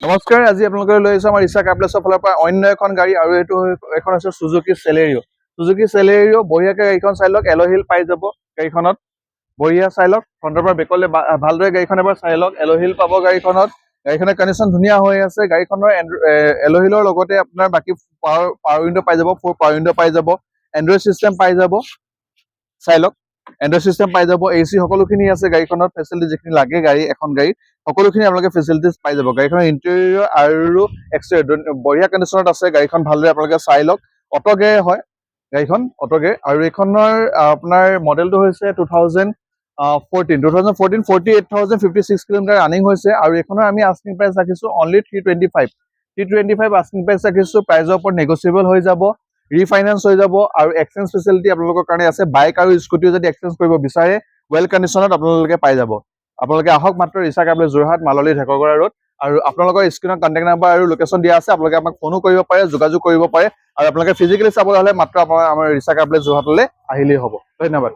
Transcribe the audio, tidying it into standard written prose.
নমস্কাৰ, আজি আপোনালোকে লৈ আহিছো আমাৰ ৰিচা কাৰ্পলেছৰ ফালৰ পৰা অন্য এখন গাড়ী আৰু এইটো এখন আছে সুজুকি চেলেৰিঅ। সুজুকি চেলেৰিঅ বঢ়িয়াকৈ গাড়ীখন চাই লওক, এলহিল পাই যাব গাড়ীখনত। বঢ়িয়া চাই লওক, ফ্ৰণ্টৰ পৰা বেকলৈ ভালদৰে গাড়ীখন এবাৰ চাই লওক। এলহিল পাব গাড়ীখনত। গাড়ীখনৰ কণ্ডিশ্যন ধুনীয়া হৈ আছে। গাড়ীখনৰ এলহিলৰ লগতে আপোনাৰ বাকী পাৱাৰ উইণ্ডো পাই যাব, 4 পাৱাৰ উইণ্ডো পাই যাব, এণ্ড্ৰইড চিষ্টেম পাই যাব। চাই লওক, এণ্ড্ৰইড চিষ্টেম পাই যাব, AC সকলোখিনি আছে গাড়ীখনত। ফেচিলিটি যিখিনি লাগে এখন গাড়ীত সকলোখিনি আপোনালোকে ফেচিলিটিজ পাই যাব। গাড়ীখনৰ ইণ্টেৰিয়ৰ আৰু এক্সটেৰিয়ৰ বঢ়িয়া কণ্ডিশ্যনত আছে। গাড়ীখন ভালদৰে আপোনালোকে চাই লওক। অটোগে হয় গাড়ীখন, অটোগে। আৰু এইখনৰ আপোনাৰ মডেলটো হৈছে 2014 48,056 কিলোমিটাৰ ৰানিং হৈছে। আৰু এইখনৰ আমি আস্কিং প্ৰাইচ ৰাখিছোঁ অনলি 325 আস্কিং প্ৰাইচ ৰাখিছোঁ। প্ৰাইজৰ ওপৰত নেগচিয়েবল হৈ যাব, ৰিফাইনেন্স হৈ যাব আৰু এক্সচেঞ্জ ফেচিলিটি আপোনালোকৰ কাৰণে আছে। বাইক আৰু স্কুটিও যদি এক্সচেঞ্জ কৰিব বিচাৰে ৱেল কণ্ডিশ্যনত আপোনালোকে পাই যাব। আপোনালোকে আহক মাত্ৰ ৰিচা কাৰ্পলেছ যোৰহাট মাললী ঢেকৰগড়া ৰোড। আৰু আপোনালোকৰ স্ক্ৰীণত কণ্টেক্ট নাম্বাৰ আৰু লোকেশ্যন দিয়া আছে। আপোনালোকে আমাক ফোনো কৰিব পাৰে, যোগাযোগ কৰিব পাৰে। আৰু আপোনালোকে ফিজিকেলি চাবলৈ হ'লে মাত্ৰ আমাৰ ৰিচা কাৰ্পলেছ যোৰহাটলৈ আহিলেই হ'ব। ধন্যবাদ।